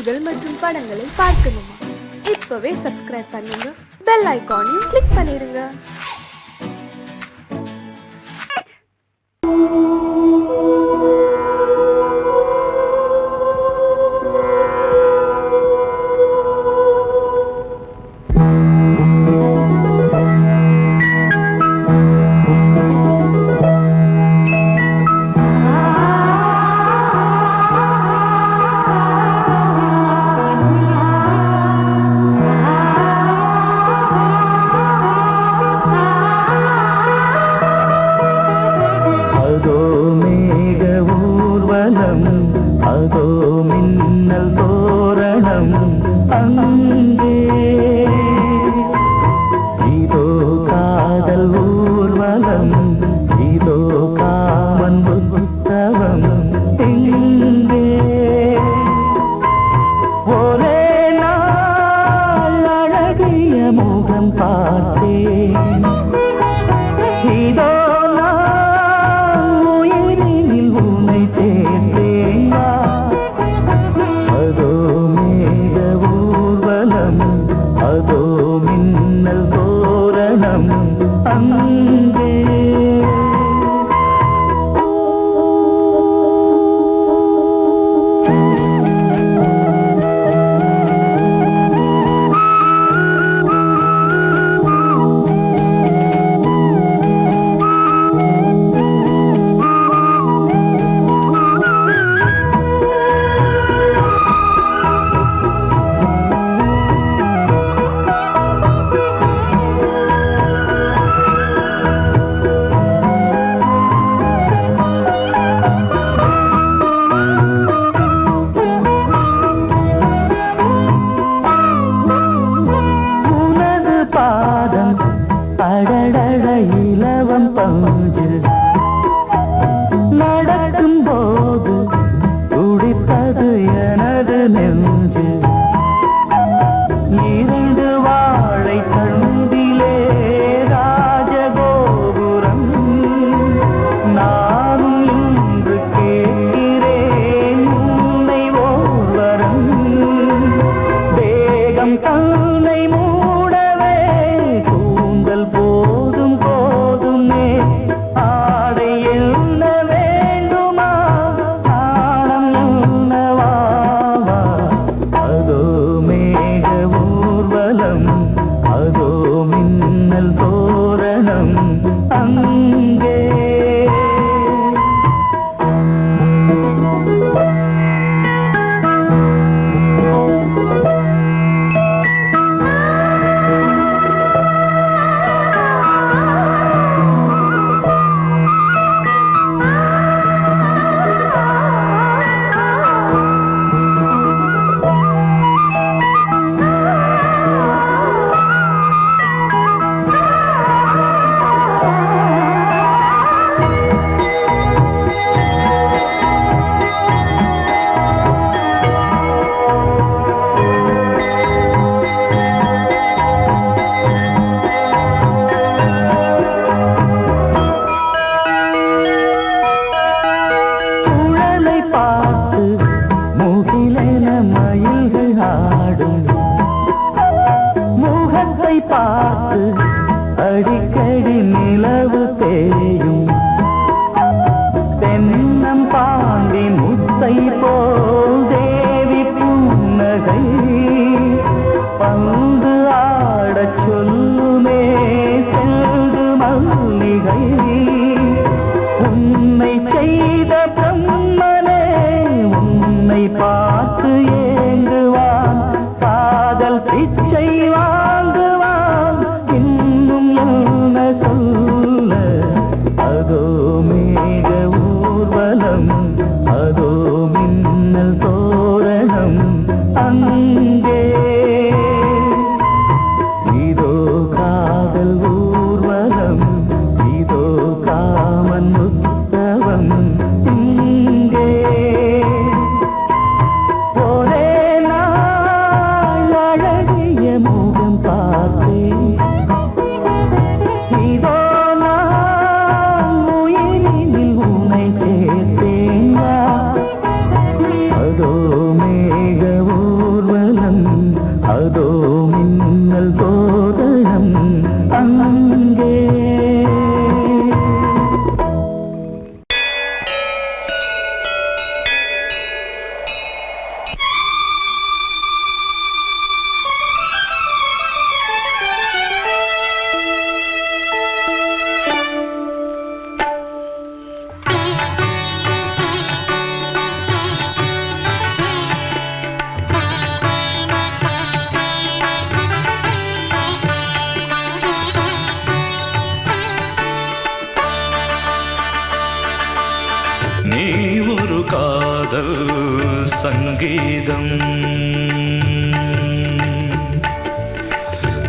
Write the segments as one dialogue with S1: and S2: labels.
S1: பாடல்கள் மற்றும் படங்களை பார்க்கணுமா? இப்பவே சப்ஸ்கிரைப் பண்ணுங்க, பெல் ஐகானையும் கிளிக் பண்ணிருங்க.
S2: அதோ மின்னல் தோரணம் அங்கே, இதோ காதல் ஊர்வலம், இதோ காமன் உற்சவம் எங்கே. ஒரே நாள் அழகிய முகம் பார்த்தேன், இதோ அதோ மின்னல் தோரணம் அங்கே. அடடட இலவம் பஞ்சில் நடக்கும் போது துடித்தது எனது நெஞ்சு. இரண்டு வாழை தண்டிலே ராஜகோபுரம், நானும் இன்று கேட்கிறேன் உன்னை ஓர்வரம். தேகம் தன்னை மூடவே கூந்தல் போதும் போதுமே, ஆடை என்ன வேண்டுமா, ஆடம் என்னவாவா. அதோ மேக ஊர்வலம், அதோ மின்னல் தோரணம் அங்கே. மயில்கள் ஆடும் முகத்தை பார்த்து அடிக்கடி நிலவு தேயும். தென்னம் பாண்டி முத்தை போல் தேவி புன்னகை, பந்து ஆடச் சொல்லுமே செல்து மல்லிகை. உன்னை செய்த பிரம்மனே உன்னை பார்த்து ஏங்குவான், காதல் பிச்சை வாங்குவான், இன்னும் என்ன சொல்ல. அதோ மேக ஊர்வலம், அதோ மின்னல் தோரணம் அங்கே. இதோ காதல் ஊர்வலம், இதோ காமன் உற்சவம் இங்கே. ஒரே நாள் அழகிய முகம்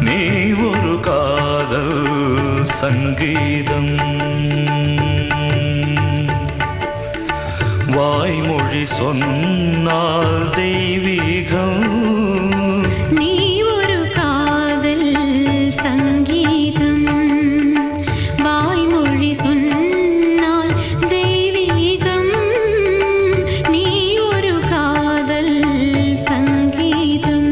S2: நீ ஒரு காதல் சங்கீதம் வாய்மொழி சொன்னால் தெய்வீகம்
S3: நீ ஒரு காதல் சங்கீதம் வாய்மொழி சொன்னால் தெய்வீகம் நீ ஒரு காதல் சங்கீதம்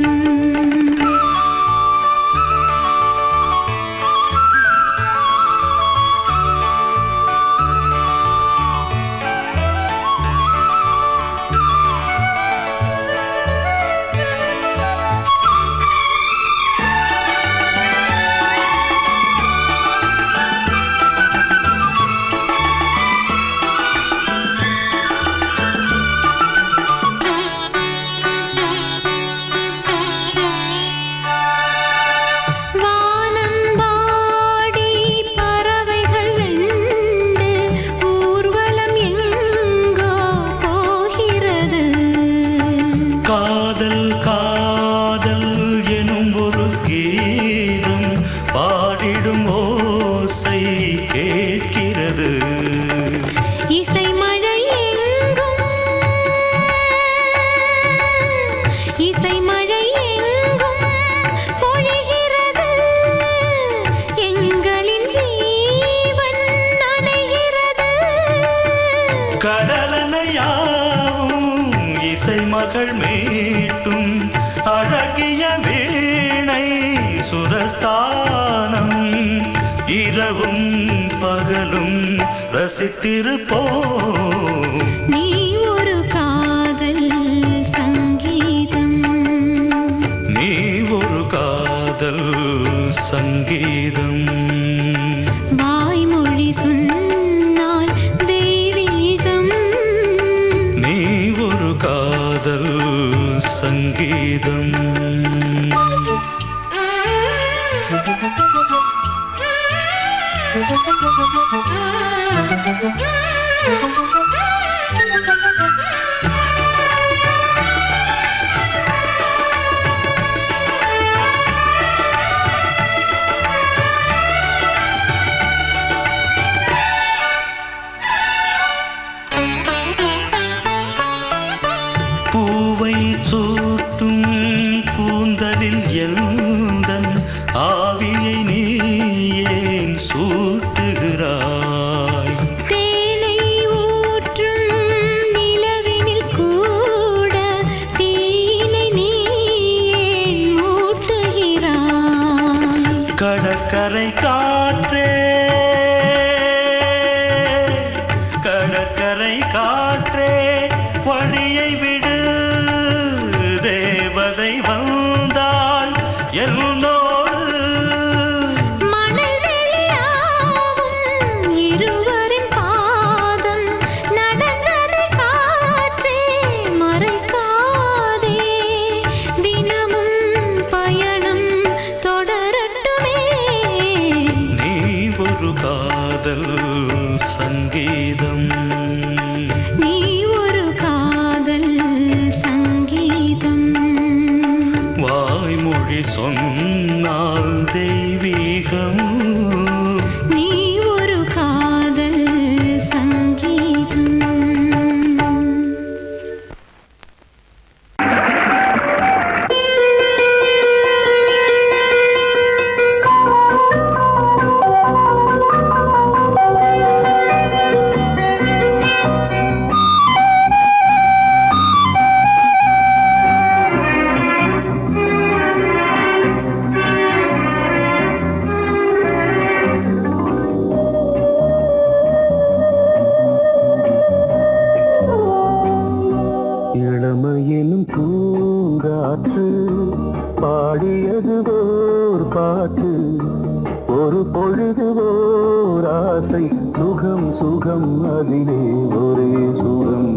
S2: காதல் காதல் எனும் ஒரு கீதம் பாடிடும் ஓசை கேட்கிறது
S3: இசை மழை எங்கும் இசை மழை எங்கும் பொழிகிறது எங்களின் ஜீவன் நனைகிறது
S2: கடலனையாவும் இசை மகள் மீட்டும் அழகிய வீணை சுரஸ்தானம் இரவும் பகலும் ரசித்திருப்போம்
S3: நீ ஒரு காதல் சங்கீதம்
S2: நீ ஒரு காதல் சங்கீதம்
S3: வாய்மொழி சொன்னால் தெய்வீகம்
S2: நீ ஒரு காதல் சங்கீதம் பூவை சூட்டும் கூந்தலில் எந்தன் ஆவியை நீ ஏன் சூட்டுகிறாய்
S3: தேனை ஊற்றும் நிலவினில் கூட தீனை நீ ஏன் மூட்டுகிறாய்
S2: கடற்கரை காற்றே கடற்கரை காற்றே வழியை விடு தேவதை வந்தால் என்னோடு
S3: மணல் வெளியாகும் இருவரின் பாதம் நடந்ததை காற்றே மறைக்காதே தினமும் பயணம் தொடரட்டுமே
S2: நீ ஒரு காதல் சங்கீதம்
S3: நீ ஒரு காதல் சங்கீதம்
S2: வாய்மொழி சொன்னால் தெய்வீகம்
S3: நீ ஒரு காதல் சங்கீதம்
S2: இளமையினும் பூங்காற்று பாடியது ஓர் பாட்டு ஒரு பொழுது ஓர் ஆசை சுகம் சுகம் அதிலே ஒரே சுகம்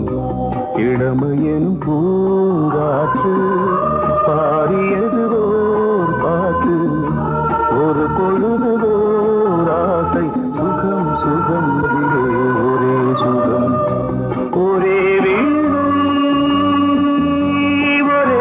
S2: இளமையினும் பூங்காற்று பாடியது ஓர் பாட்டு ஒரு பொழுது ஓர் ஆசை சுகம் சுகம் அதிலே ஒரே சுகம் ஒரே வீடும் ஒரே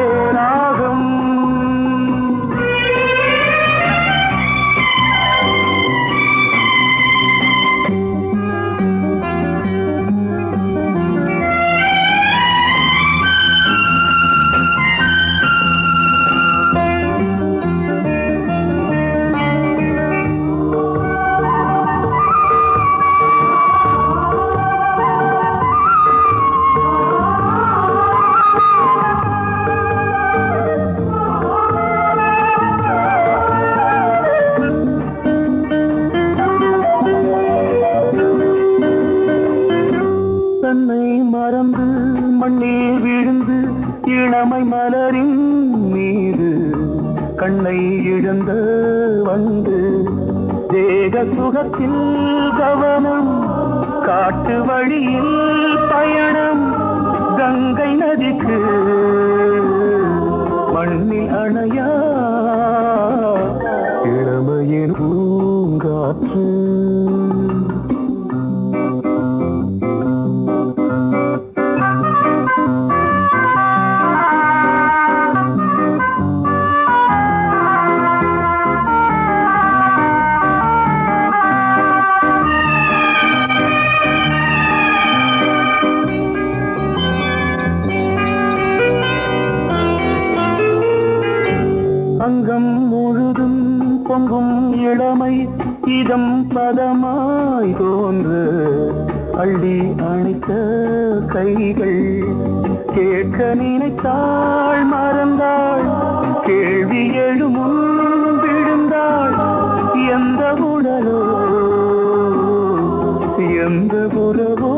S2: தாய் மலரின் மீது கண்ணை இழந்த வந்து தேக சுகத்தில் கவனம் காட்டு வழியில் பயணம் கங்கை நதிக்கு மண்ணில் அணையா இளமையின் பூங்காற்று அங்கம் முழுதும் பொங்கும் இளமை இதம் பதமாய் தோன்று அள்ளி அணைத்த கைகள் கேட்க நினைத்தாள் மறந்தாள் கேள்வி எழுமுன் விழுந்தாள் எந்த உடலோ எந்த புறவோ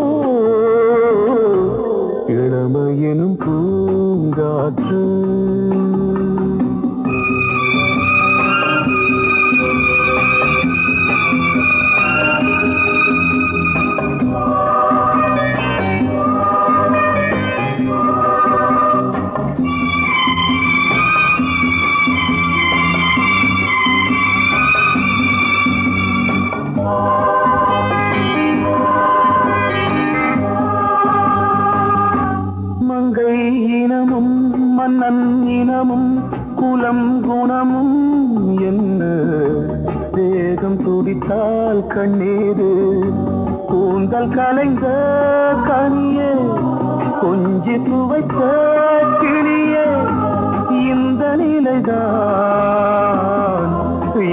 S2: இளமையெனும் பூங்காற்று மங்கை இனமும் மன்னன் இனமும் குலம் குணமும் என்ன தேகம் துடித்தால் கண்ணீரு கூந்தல் கலைந்த கனியே கொஞ்சி துவைத்த கிளியே இந்த நிலைதான்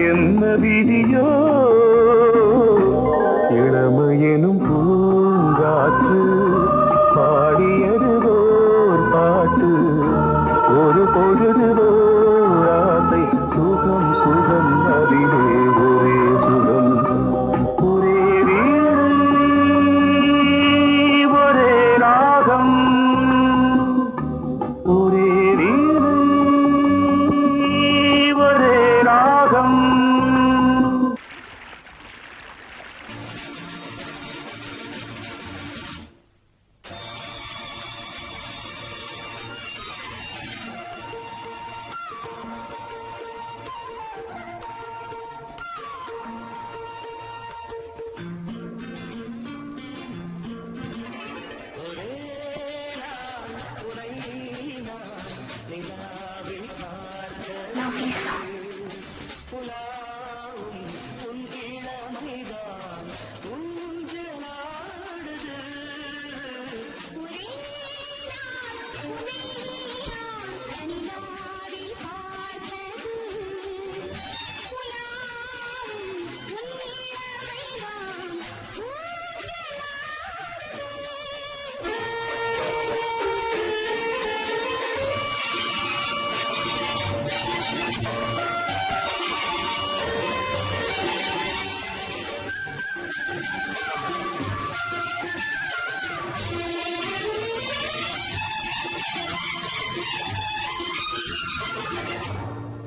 S2: என்ன விதியோ இளமையெனும் பூங்காற்று பாடியதுவோர் பாட்டு ஒரு பொழுதுவோர் ஆசை சுகம் சுகம் அதிலே ஒரே சுகம் ஒரே வீணை ஒரே ராகம் ஒரே வீணை ஒரே ராகம்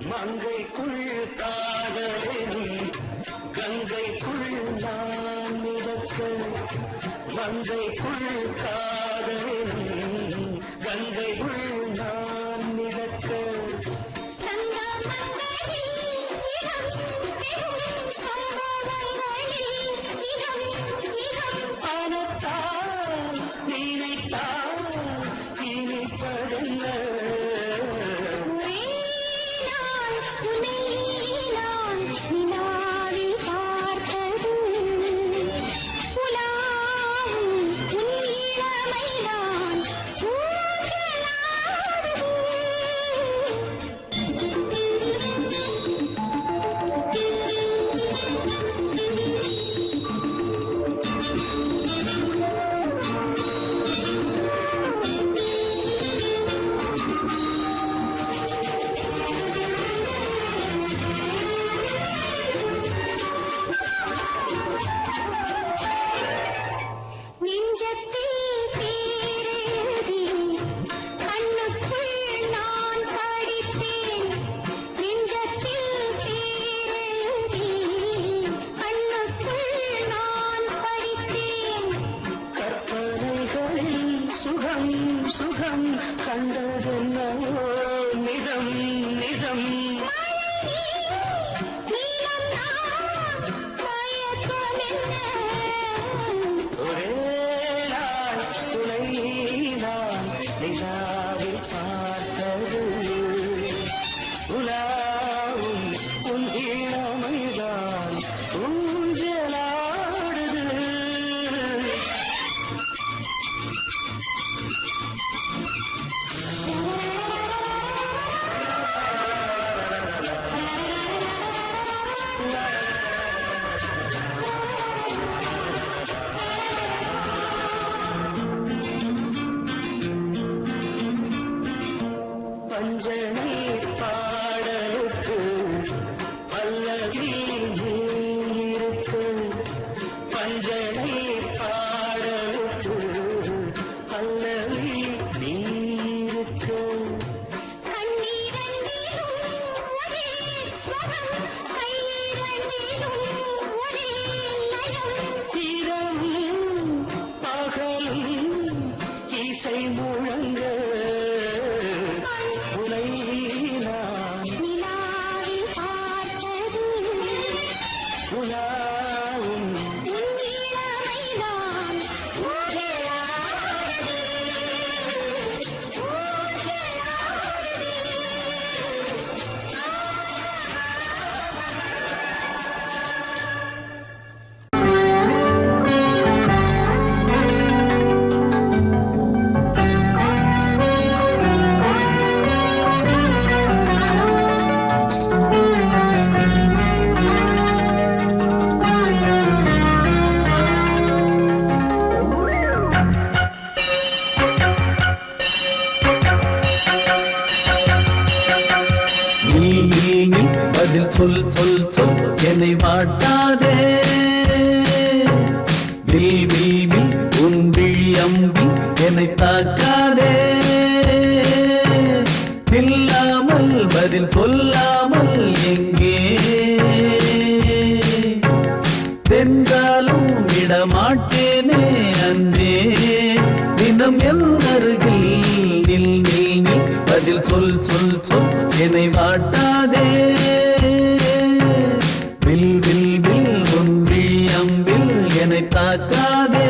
S2: மங்கைக்குள் காதலின் கங்கைக்குள் நான் மிதக்க மங்கைக்குள் காதலின் கங்கைக்குள் நான் மிதக்க அனத்தால் நினைத்தால் இனிப்பதென்ன
S3: பார்த்தது உலாவும் உன்
S2: பஞ்சனை பாடலுக்கு பல்லவி நீருக்கு பஞ்சனை பாடலுக்கு பல்லவி நீருக்கு இரவும் பகலும் இசை முழங்க உனை நான் உலாவும்
S4: நீ பதில் சொல் சொல் சொல் என்னை வாட்டாதே வீவி உன் விழி அம்பி என்னை தாக்காதே இல்லாமல் பதில் சொல்லாமல் எங்கே சென்றாலும் விடமாட்டேனே அன்றே தினம் என் அருகில் நில் நில் நில் பதில் சொல் சொல் சொல் என்னை வாட்டாதே வில் வில் வில் உன் விழி அம்பில் என்னை தாக்காதே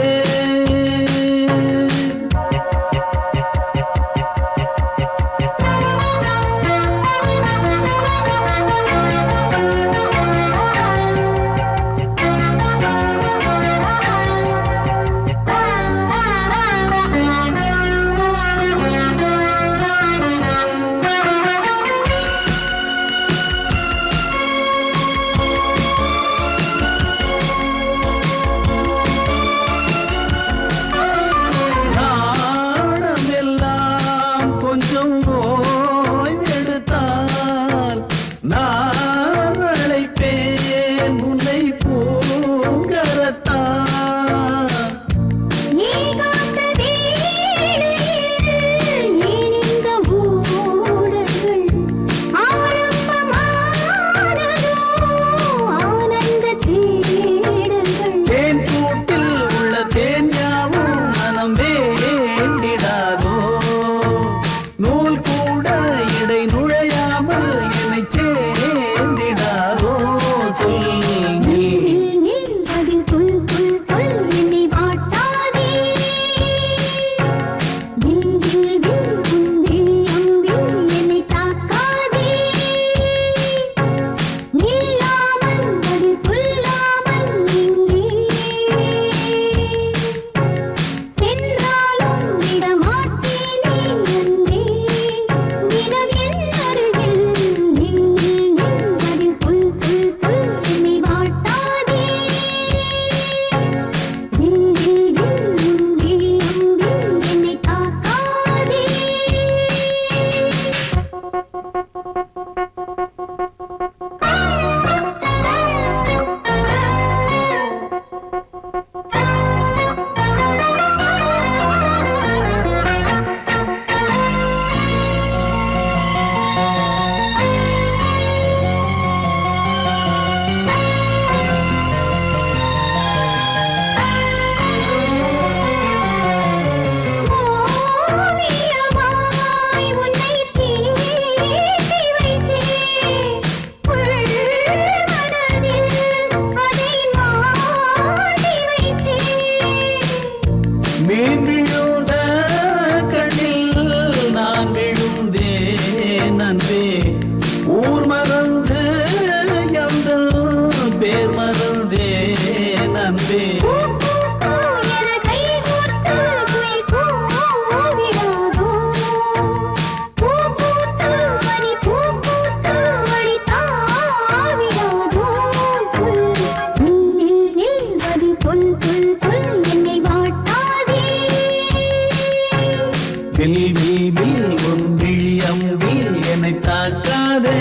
S4: வில் வில் வில் உன் விழியம் வில் என்னை தாக்காதே.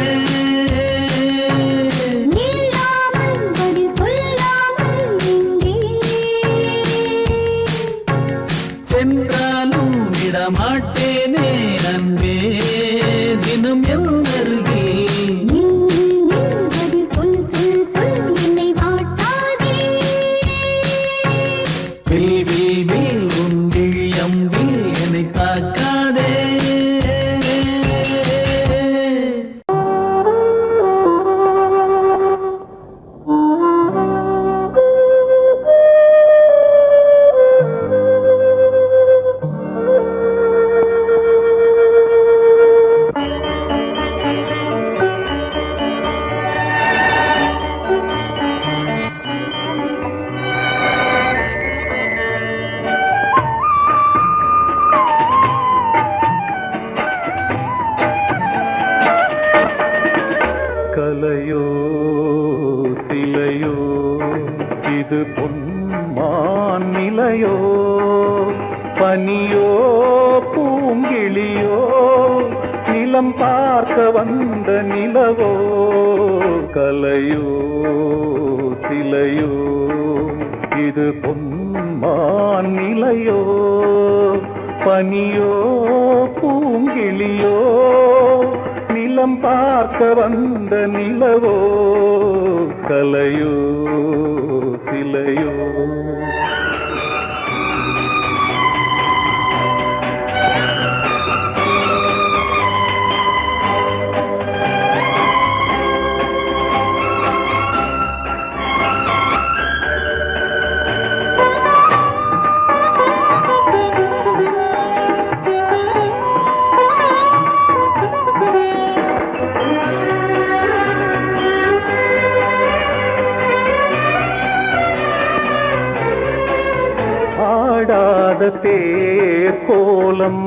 S3: நில்லாமல் பதில் சொல்லாமல் எங்கே
S4: சென்றாலும் விடமாட்டேனே அன்பே, தினம் என் அருகில்
S3: பதில் சொல் சொல் சொல் என்னை வாட்டாதே.
S4: வில் வில் வில் உன் விழியம்பில் என்னை தாக்காதே. கலையோ சிலையோ இது பொன்மான் நிலையோ, பனியோ பூங்கிளியோ நிலம் பார்க்க வந்த நிலவோ. கலையோ சிலையோ இது பொன்மான் நிலையோ, பனியோ பூங்கிளியோ நிலம் பார்க்க வந்த நிலவோ. கலையோ சிலையோ ஆடாத தேர் கோலம்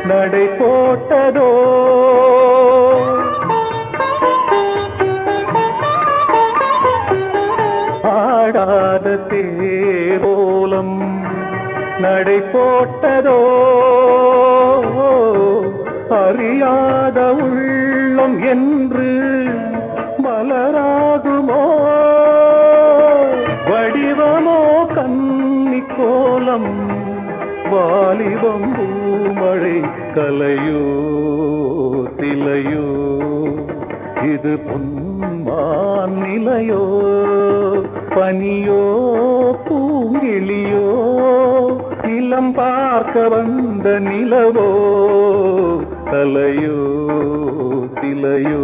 S4: நடை போட்டதோ, ஆடாத தேர் கோலம் நடை போட்டதோ. அறியாத உள்ளம் என்று மலராகுமோ, வடிவமோ கன்னி கோலம் வாலிபம் பூமழை. கலையோ சிலையோ இது பொன்மான் நிலையோ, பனியோ பூங்கிளியோ நிலம் பார்க்க வந்த நிலவோ. கலையோ சிலையோ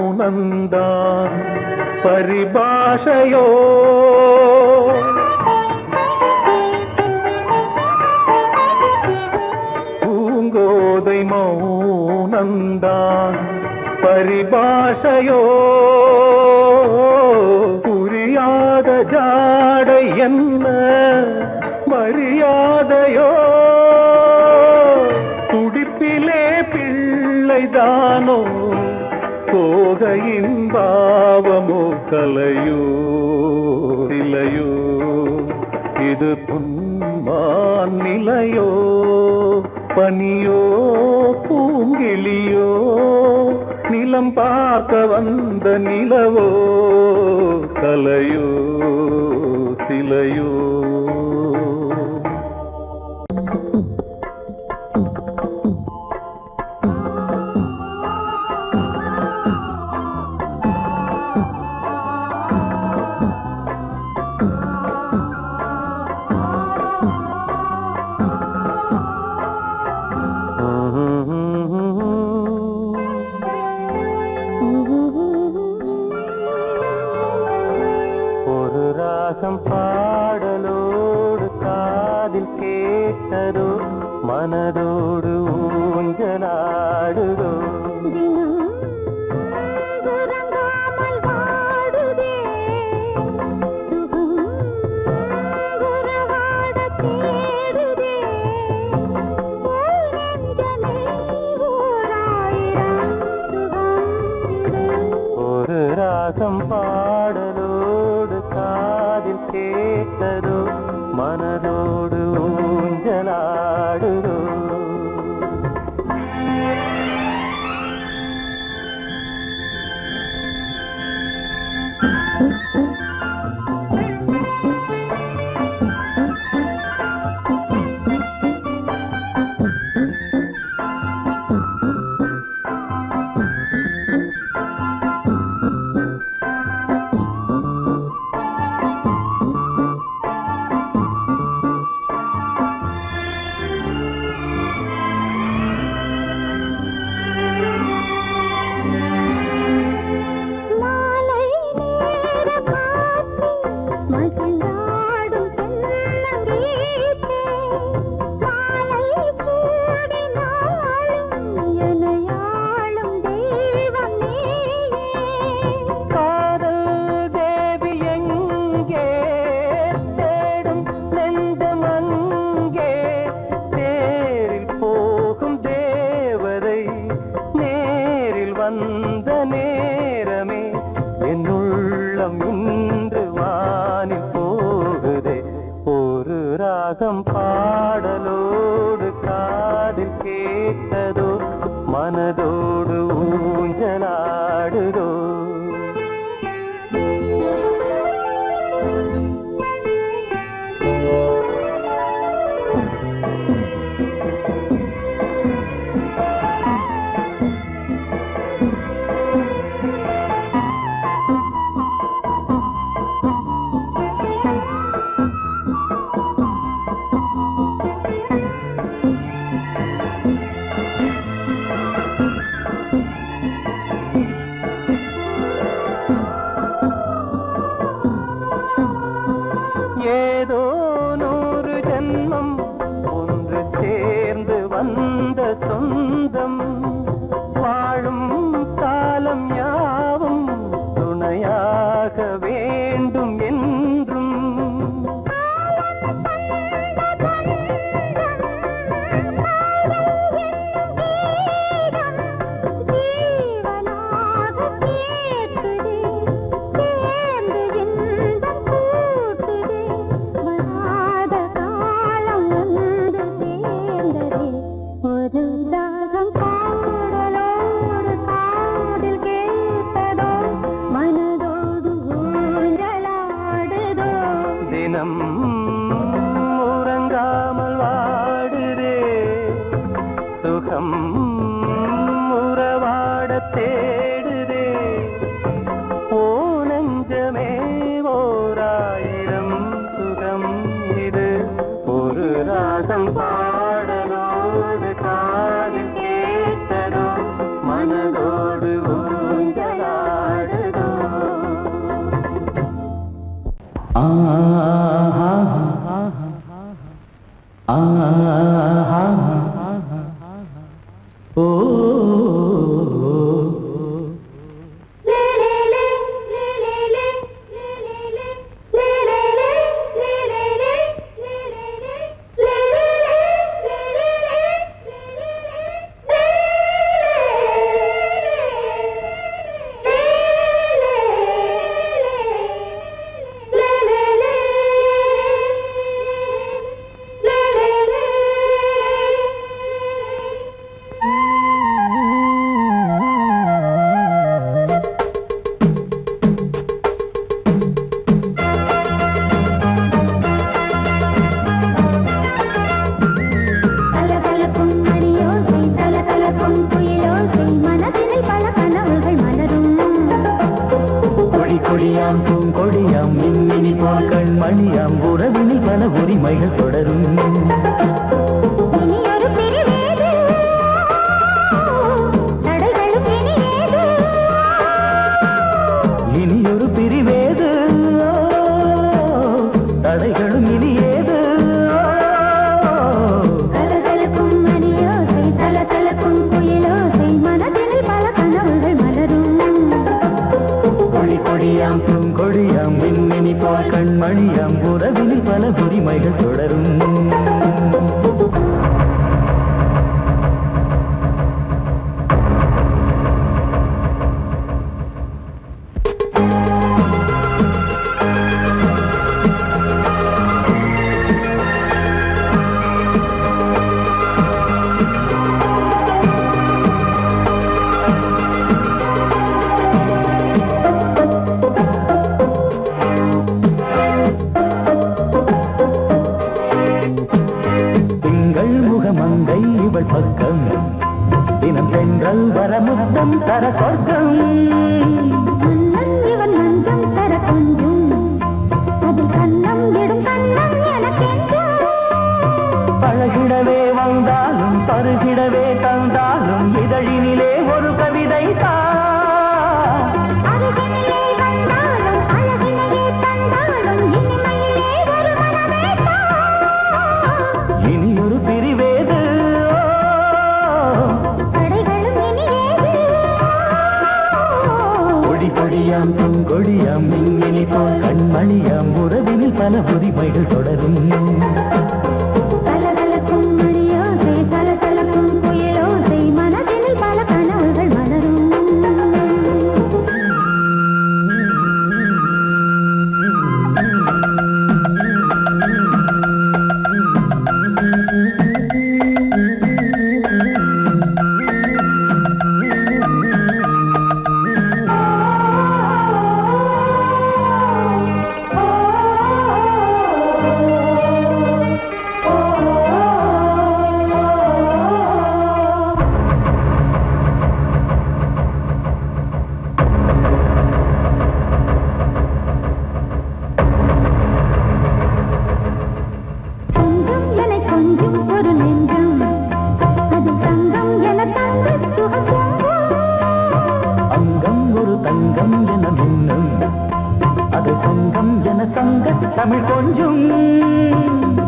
S4: மௌனந்தான் பரிபாஷையோ, பூங்கோதை மௌனந்தான் பரிபாஷையோ. புரியாத ஜாடை என்ன மரியாதையோ, துடிப்பிலே பிள்ளைதானோ சோகையின் பாவமோ. கலையோ சிலையோ இது பொன்மான் நிலையோ, பனியோ பூங்கிளியோ நிலம் பார்க்க வந்த நிலவோ. கலையோ சிலையோ ராகம் பாடலோ ராகம் பாடலோடு காதில் கேட்டதோ மனதோடு ஊஞ்சலாடுதோ வந்த நேரமே என்னுள்ளம் இன்று வானில் போகுதே ஒரு ராகம் பாடலோடு காதில் கேட்டதோ மனதோடு ஊஞ்சலாடுதோ ஏதோ 100 ஜென்மம் ஒன்று சேர்ந்து வந்த சொந்தம் வாழும் காலம் யாவும் துணையாக வேண்டும் என்றும் தினம் உறங்காமல் வாடுதே சுகம் உறவாட தேடுதே ஓ நெஞ்சமே ஓராயிரம் சுகம் இது ஒரு ராகம் பாடலோடு காதில் கேட்டதோ மனதோடு ஊஞ்சலாடுதோ கொடியாம் பூங்கொடியாம் மின்மினி போல் கண்மணியாம் உறவினில் பல உரிமைகள் தொடரும் இனியொரு பிரிவேது தடைகளும் இனியேது கொடியாம் பூங்கொடியாம் மின்மினி போல் கண்மணியாம் உறவினில் பல உரிமைகள் தொடரும் மன்னன் தர சொர்க்கம்
S3: மன்னன் இவன் மஞ்சம் தர கொஞ்சும் அதில் கண்ணம் இடும் கண்ணம் எனக்கென்றும்
S4: பழகிடவே வந்தாலும் பருகிடவே தந்தாலும் இதழினிலே ஒரு கவிதை
S3: அருகினிலே வந்தாலும் அழகினையே தந்தாலும் இனிமையிலே ஒரு மனமே
S4: இனி ஒரு பிரிவேது
S3: தடைகளும் இனியேது
S4: கொடி கொடியாம் பூங்கொடியாம் மின்மினி போல் கண்மணியாம் உறவினில் பல உரிமைகள் தொடரும்
S3: கலகலக்கும் மணியோசை சலசலக்கும் புயலோசை மனதினில் பல கனவுகள் மலரும் கொஞ்சம் என கொஞ்சம் ஒரு நெஞ்சம் அது தங்கம் என தங்கச் சுகம்
S4: அங்கம் ஒரு தங்கம் என மின்னும் அது சங்கம் என சங்க தமிழ் கொஞ்சும்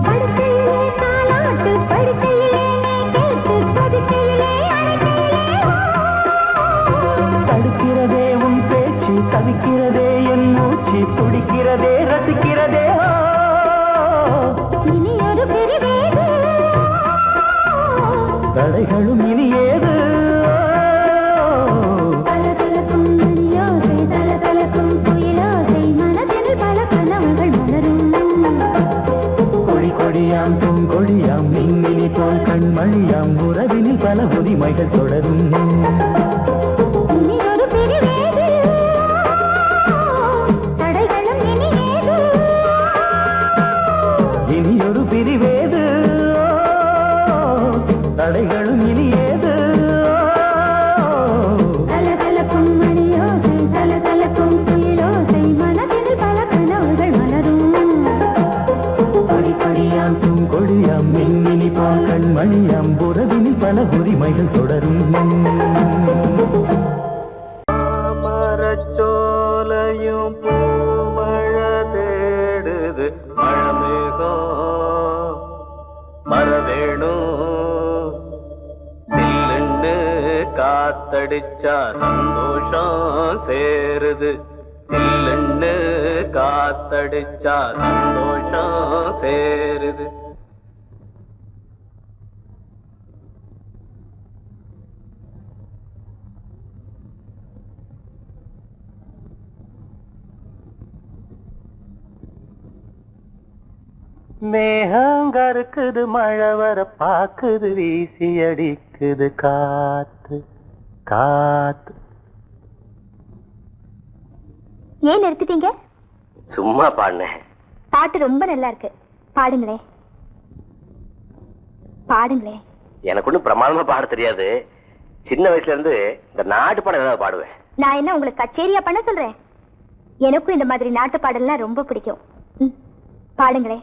S3: படுக்கையிலே தாலாட்டு படுக்கையிலே நீ கேட்டு கொதிக்கையிலே அழைக்கையிலே
S4: தடுக்கிறதே உன் பேச்சு தவிக்கிறதே என் மூச்சு துடிக்கிறதே ரசிக்கிறதே
S3: இனி ஒரு பிரிவேது
S4: தடைகளும் இனி ஏது
S3: கலகலக்கும் மணியோசை சலசலக்கும் புயலோசை மனதில் பல கனவுகள் மலரும்
S4: கொடி கொடியாம் பூங்கொடியாம் மின்மினி போல் கண்மணியாம் உறவினில் பல உரிமைகள் தொடரும்
S3: இனி ஒரு பிரிவேது தடைகளும் இனியேது
S4: இனி ஒரு பிரிவேது தடைகளும் இனி ஏது
S3: கலகலக்கும் மணியோசை சலசலக்கும் புயலோசை மனதில் பல கனவுகள் மலரும்
S4: கொடி கொடியாம் பூங்கொடியாம் மின்மினி போல் கண்மணியாம் உறவினில் பல உரிமைகள் தொடரும் மரச்சோலையும் பூமழை தேடுது மழமேகம் மரவேணும் சில்லுன்னு காத்தடிச்சா சந்தோஷம் சேருது சில்லுன்னு காத்தடிச்சா சந்தோஷம் சேருது மேகங்கருக்குது மழை வர பாக்குது வீசி அடிக்குது காத்து காத்து.
S3: ஏன் நிறுத்திட்டீங்க?
S5: சும்மா பாடினேன்.
S3: பாட்டு ரொம்ப நல்லா இருக்கு, பாடுங்களே பாடுங்களே.
S5: எனக்கு ஒன்றும் பிரமாதமா பாட தெரியாது. சின்ன வயசுல இருந்து இந்த நாட்டு பாடம் ஏதாவது பாடுவேன்.
S3: நான் என்ன உங்களுக்கு கச்சேரியா பண்ண சொல்றேன்? எனக்கும் இந்த மாதிரி நாட்டு பாடல்லாம் ரொம்ப பிடிக்கும். பாடுங்களே.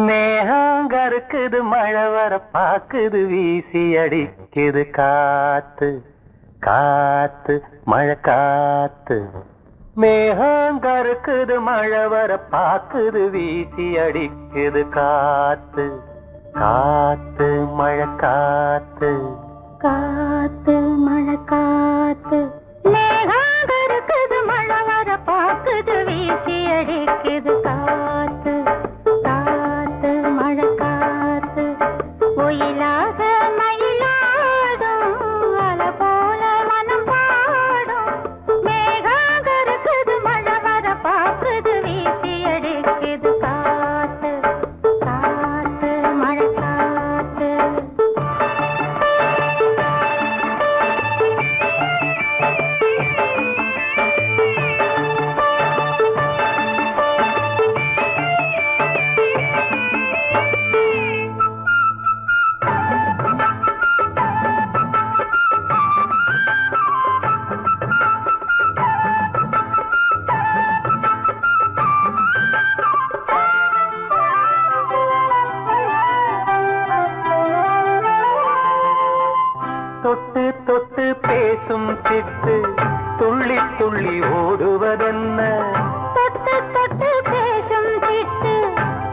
S4: மேகங்கருக்குது மழை வர பாக்குது வீசி அடிக்குது காத்து காத்து மழை காத்து. மேகங்கருக்குது மழை வர பாக்குது வீசி அடிக்குது காத்து காத்து மழை காத்து
S3: காத்து மழை காத்து. மேகங்கருக்குது மழை வர பாக்குது வீசி அடிக்குது காத்து காத்து மழை காத்து. ஒயிலாக மயிலாடும் அலை போல மனம் பாடும். மேகங்கருக்குது மழை வர பாக்குது வீசி அடிக்குது காத்து காத்து மழை காத்து.
S4: போடுவதென்ன
S3: தொட்டு தொட்டு பேசும் திட்டு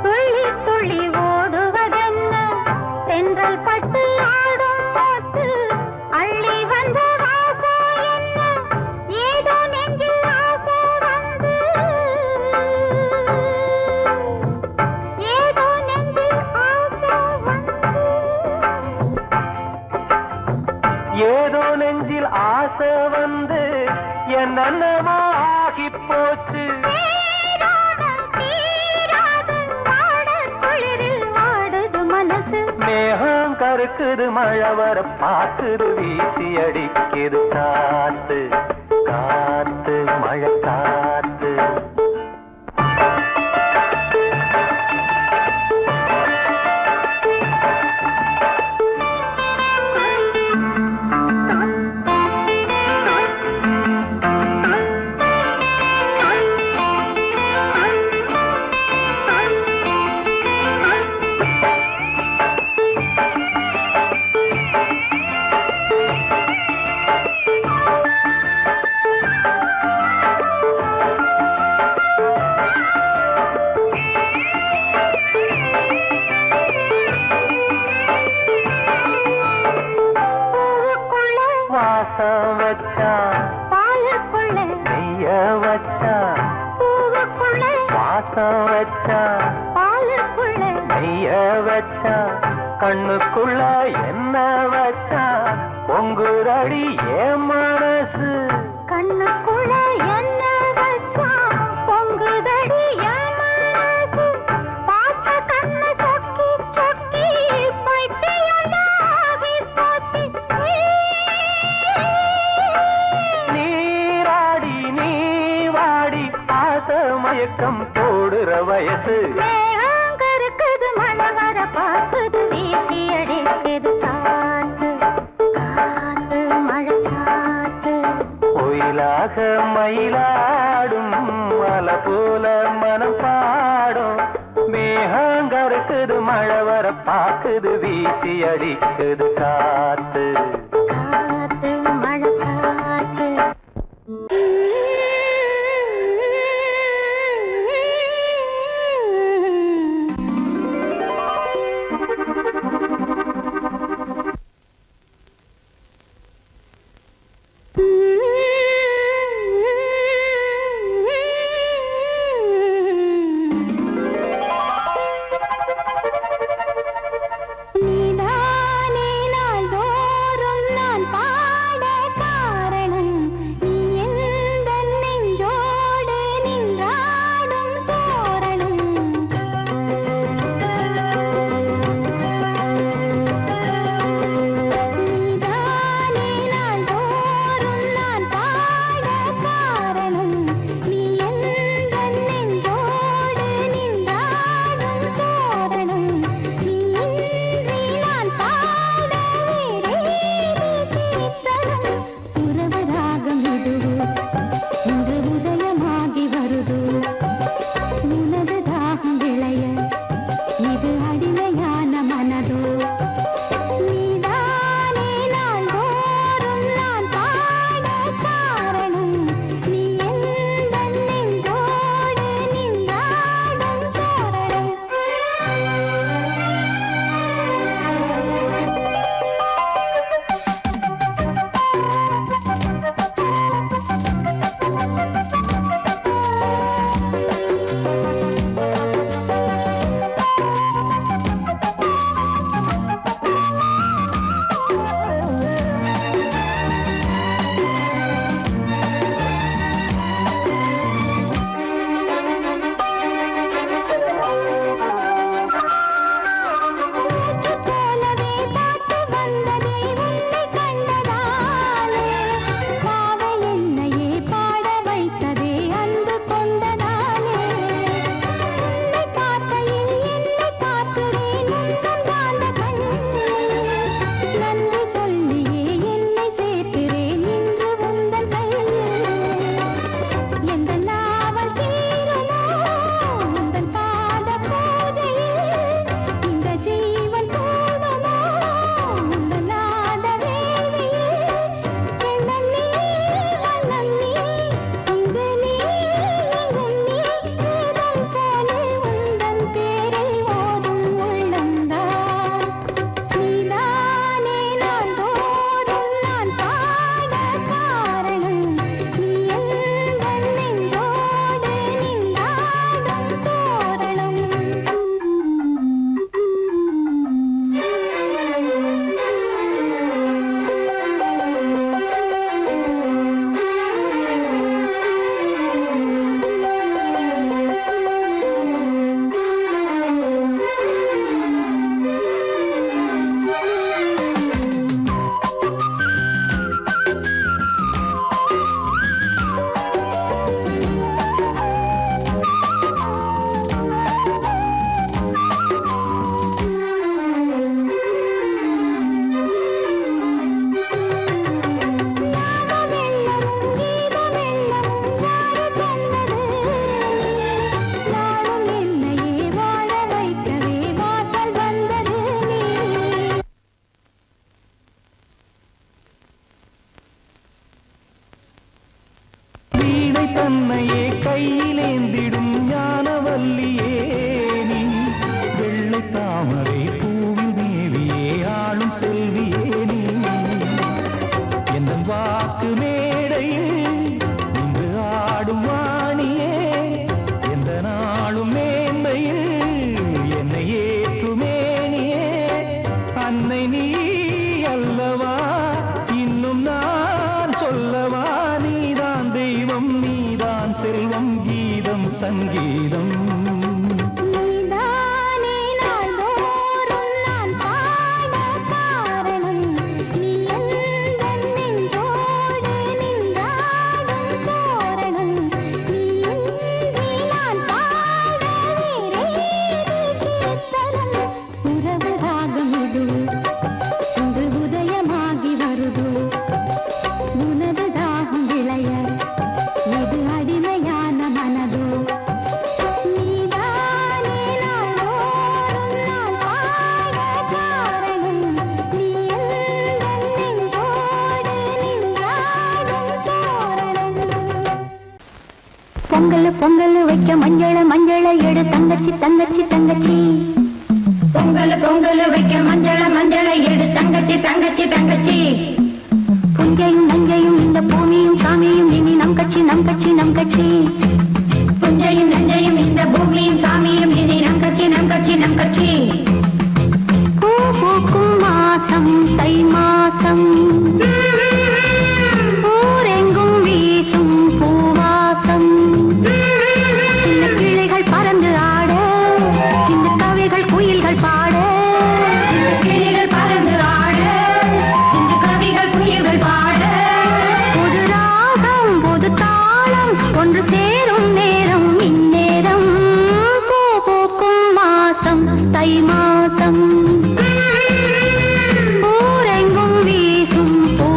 S3: துள்ளி துள்ளி ஓடுவதென்ன தென்றல் பட்டு ஆடும் போட்டு அள்ளி வந்த வாசோ என்ன ஏதோ நெஞ்சில் ஆசை வந்து ஏதோ நெஞ்சில் ஆசை வந்து
S4: ஏதோ நெஞ்சில் ஆசை வந்து என்னென்னமோ ஆகி போச்சு மேகம் கருக்குது மழை வர பாக்குது வீசி அடிக்குது காத்து காத்து மழை காத்து வாசம் வச்சான்
S3: பாலுக்குள்ள
S4: நெய்ய வச்சான்
S3: பூவுக்குள்ள
S4: வாசம் வச்சான்
S3: பாலுக்குள்ள
S4: நெய்ய வச்சான் கண்ணுக்குள்ள என்ன வச்சான் பொங்குரடி ஏன் மனசு
S3: கண்ணுக்குள்ள என்ன வச்சா பொங்குதடி என் மனசு பார்த்த கண்ணு சொக்கி சொக்கி பைத்தியமாகி போச்சு
S4: நீராடி நீ வாடி ஆசை மயக்கம் போடுற வயசு
S3: மேகம் கருக்குது மழை வர பார்க்குது வீசி அடிக்குது காத்து காத்து மழை காத்து
S4: கோயிலாக மயிலாடும் மலை போல மனம் பாடும் மேகங்கருக்குது மழை வர பாக்குது வீசி அடிக்குது காத்து
S3: காத்து மழை காத்து நீதானே நாள்தோறும் நான் பாட காரணம் நீ என்
S4: தன்னையே கையிலேந்திடும் ஞானவல்லியே நீ வெள்ளை தாமரை பூவின் தேவியே ஆளும் செல்வியே நீ என் வாக்கு மேடையில் இன்று ஆடும் வாணியே எந்த நாளும் மேன்மையில் என்னை ஏற்றுமேனியே அன்னை நீ அல்லவா இன்னும் நான் சொல்லவா நீதான் தெய்வம் நீதான் செல்வம் கீதம் சங்கீதம்
S3: நீதானே நாள்தோறும் நான் பாட காரணம் நீ எந்தன் நெஞ்சோடு நின்றாடும் தோரணம் நீ இன்றி நான் பாட வேறேது கீர்த்தனம் உறவு ராகம் இது இன்று உதயமாகி வருது உனது தாகம் விளைய இது அடிமையான மனதோ நீதானே நாள்தோறும் நான் பாட காரணம் நீ எந்தன் நெஞ்சோடு நின்றாடும் தோரணம் பொங்கல் பொங்கல் வைக்க மஞ்சள மஞ்சள எடு தங்கச்சி தங்கச்சி தங்கச்சி பொங்கல் பொங்கல் வைக்க மஞ்சள மஞ்சள எடு தங்கச்சி தங்கச்சி தங்கச்சி புஞ்சையும் நஞ்சையும் இந்த பூமியும் சாமியும் இனி நம் கட்சி நம் கட்சி நம் கட்சி புஞ்சையும் நஞ்சையும் இந்த பூமியும் சாமியும் இனி நம் கட்சி நம் கட்சி நம் கட்சி பூ பூக்கும் மாசம் தை மாசம் ஊரெங்கும் வீசும் பூவாசம் சின்ன கிளிகள் பறந்து ஆட சின்ன கவிகள் குயில்கள் பாட சின்ன கிளிகள் பறந்து ஆட சின்ன கவிகள் குயில்கள் பாட புது ராகம் புது தாளம் ஒன்று சேரும் நேரம் இந்நேரம் பூ பூக்கும் மாசம் தை மாசம் ஊரெங்கும் வீசும் பூ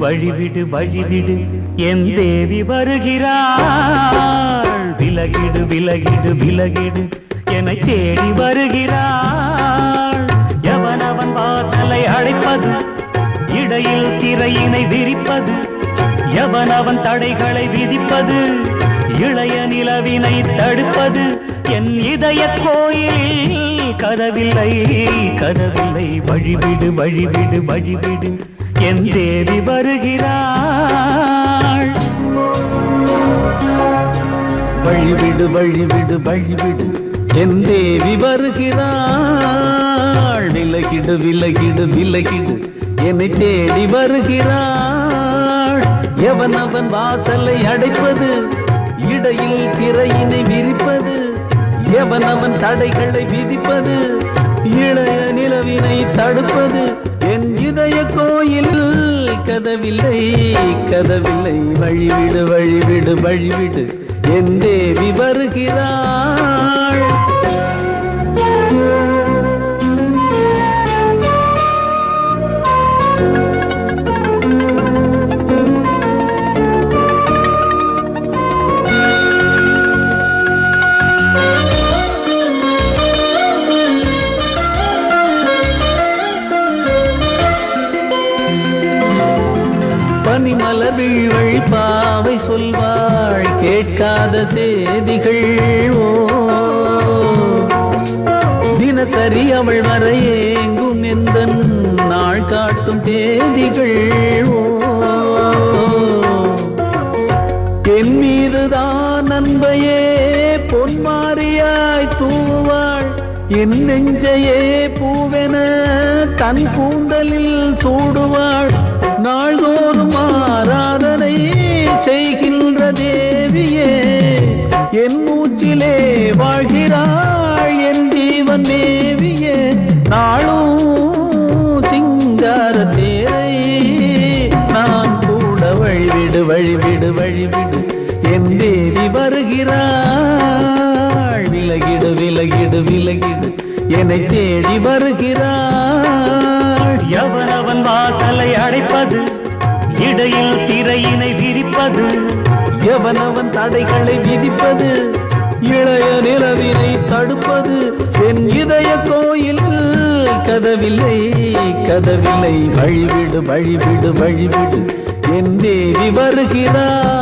S4: வழிவிடு வழிவிடு என் தேவி வருகிறாள் விலகிடு விலகிடு விலகிடு என்னை தேடி வருகிறாள் எவனவன் வாசலை அடைப்பது இடையில் திரையினை விரிப்பது எவனவன் தடைகளை விதிப்பது இளைய நிலவினை தடுப்பது என் இதய கோயில் கதவில்லை கதவில்லை வழிவிடு வழிவிடு வழிவிடு என் தேவி வருகிறாள் வழிவிடு வழிவிடு வழிவிடு என் தேவி வருகிறாள் விலகிடு விலகிடு விலகிடு என்னை தேடி வருகிறாள் எவனவன் வாசலை அடைப்பது இடையில் திரையினை விரிப்பது எவனவன் தடைகளை விதிப்பது இளைய நிலவினை தடுப்பது என் இதய கோயில் கதவில்லை கதவில்லை வழிவிடு வழிவிடு வழிவிடு என் தேவி வருகிறாள் பனிமலர் வீழ்வழி பாவை சொல்வாள் கேட்காத செய்திகள் ஓ தினசரி அவள் வர ஏங்கும் எந்த நாள் காட்டும் தேதிகள் ஓ என் மீதுதான் அன்பையே பொன்மாரியாய் தூவாள் என் நெஞ்சையே பூவென தன் கூந்தலில் சூடுவாள் நாள்தோறும் ஆராதனை செய்கின்ற தேவியே என் மூச்சிலே வாழ்கிறாள் என் ஜீவன் தேவியே நாளும் சிங்கார தேரை நான் கூட வழிவிடு வழிவிடு வழிவிடு என் தேவி வருகிறாள் விலகிடு விலகிடு விலகிடு என்னை தேடி வருகிறாள் எவனவன் வாசலை அடைப்பது இடையில் திரையினை விரிப்பது எவனவன் தடைகளை விதிப்பது இளைய நிலவினை தடுப்பது என் இதய கோயில் கதவில்லை கதவில்லை வழிவிடு வழிவிடு வழிவிடு என் தேவி வருகிறாள்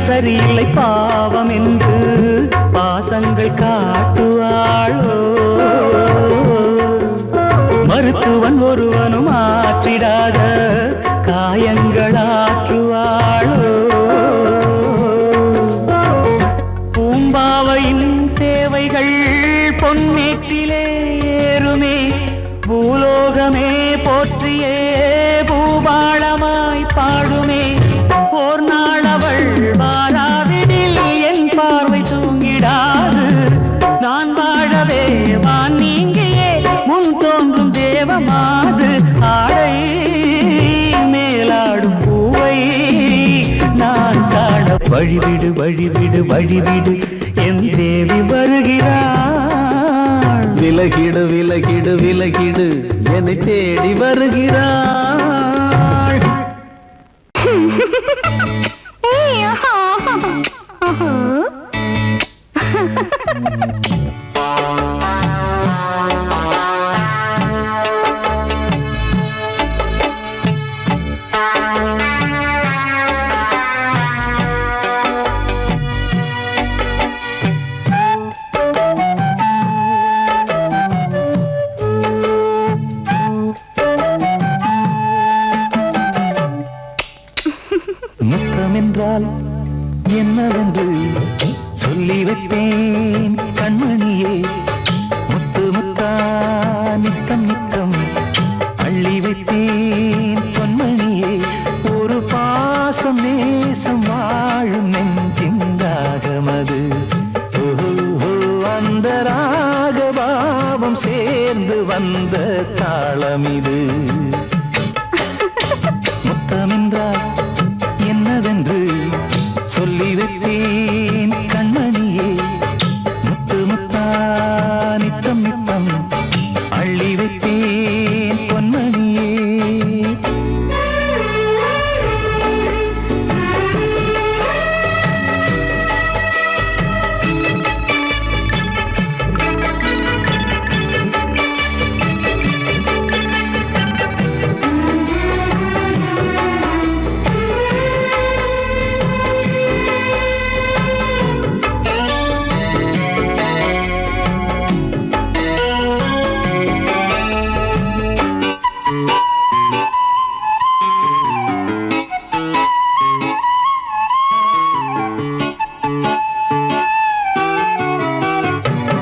S4: சரியில்லை பாவம் என்று பாசங்கள் காட்டுவாளோ மருத்துவன் ஒருவனும் ஆற்றிடாத காயங்களாற்றுவாளோ பூம்பாவையின் சேவைகள் பொன்மேட்டிலே ஏறுமே பூலோகமே போற்றியே பூபாளமாய் பாடுமே ஓர் நாள் அவள் வாராவிடில் என் பார்வை தூங்கிடாது நான் வாழவே வான் நீங்கியே முன் தோன்றும் தேவமாது ஆடை மேலாடும் பூவை நான் காண வழிவிடு வழிவிடு வழிவிடு என் தேவி வருகிறாள் விலகிடு விலகிடு விலகிடு என்னை தேடி வருகிறாள் முத்தமென்றால் என்னவென்று சொல்லி வைப்பேன் கண்மணியே முத்து முத்தா நித்தம் நித்தம் அள்ளி வைப்பேன் பொன்மணியே ஒரு பாசம் நேசம் வாழும் நெஞ்சின் தாகமது ஓ பாவம் சேர்ந்து வந்த தாளம் இது. முத்தமென்றால் என்னவென்று சொல்லி வைத்தேன் கண்மணியே. முத்து முத்தா நித்தம் நித்தம் அள்ளி வைத்தேன் பொன்மணியே.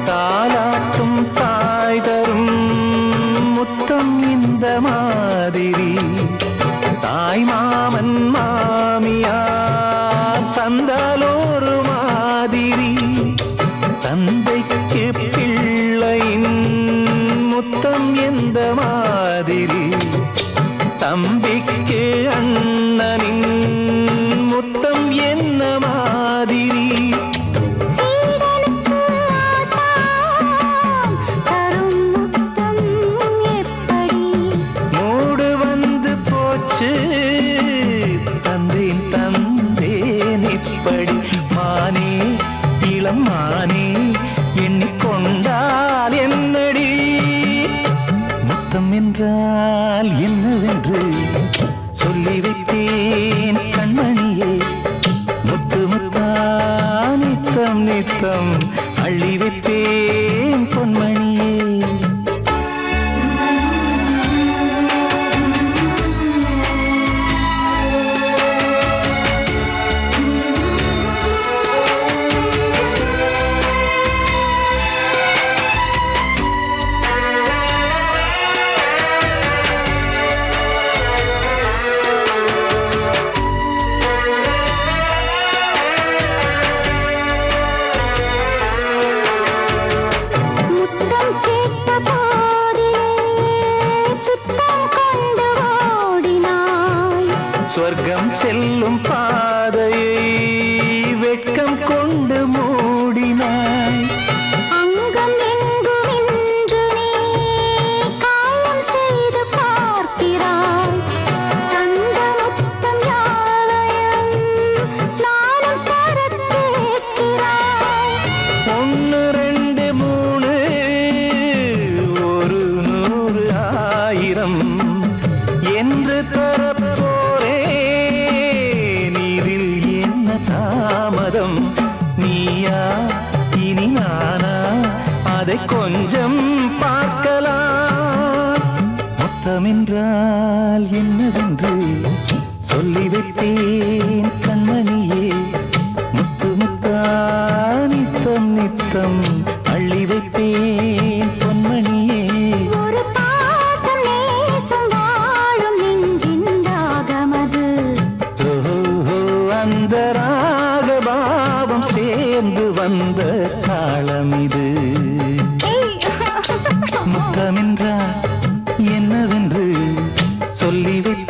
S4: தாலாட்டும் தாய் தரும் முத்தம் இந்த மாதிரி தாய் மாமன் மாமியார் தந்தாலோரு மாதிரி. தந்தைக்கு பிள்ளையின் முத்தம் எந்த மாதிரி தம்பிக்கு அண்ணனின் முத்தம் என்ன மாதிரி.
S3: சீடனுக்கு ஆசான் தரும் முத்தம் எப்படி?
S4: மூடு வந்து போச்சு தந்தேன் தந்தேன் இப்படி. மானே இளம் மானே எண்ணிக்கொண்டால் என்னடி. முத்தம் என்றால் என்னவென்று சொல்லி வைத்தேன் கண்மணியே. முத்து முத்தா நித்தம் நித்தம் அள்ளி வைத்தேன் பொன்மணியே.
S3: முத்தம் கேட்ட போதிலே துத்தம் கொண்டு ஓடினாய்.
S4: சொர்க்கம் செல்லும் பாதையை வெட்கம் கொண்டு மூடினாய்.
S3: அங்கம் எங்கும் இன்று நீ காயம் செய்து பார்க்கிறாய். தந்த முத்தம் யாவையும் நானும் தரக் கேட்கிறாய்.
S4: 1 2 3 ஒரு 100 1000 என்று தரப்போரேன். இதில் என்ன தாமதம்? நீயா இனி நானா அதை கொஞ்சம் பார்க்கலாம். முத்தமென்றால் என்னவென்று சொல்லி வைத்தேன் கண்மணியே. முத்து முத்தா நித்தம் நித்தம் அள்ளி வைத்தேன் பொன்மணியே.
S3: ஒரு பாசம் நேசம் வாழும் நெஞ்சின் ராகமது.
S4: ஓஹோ, அந்த ராகபாவம் சேர்ந்து வந்த தாளம் இது. முத்தமென்றால் என்னவென்று சொல்லி வைத்தேன்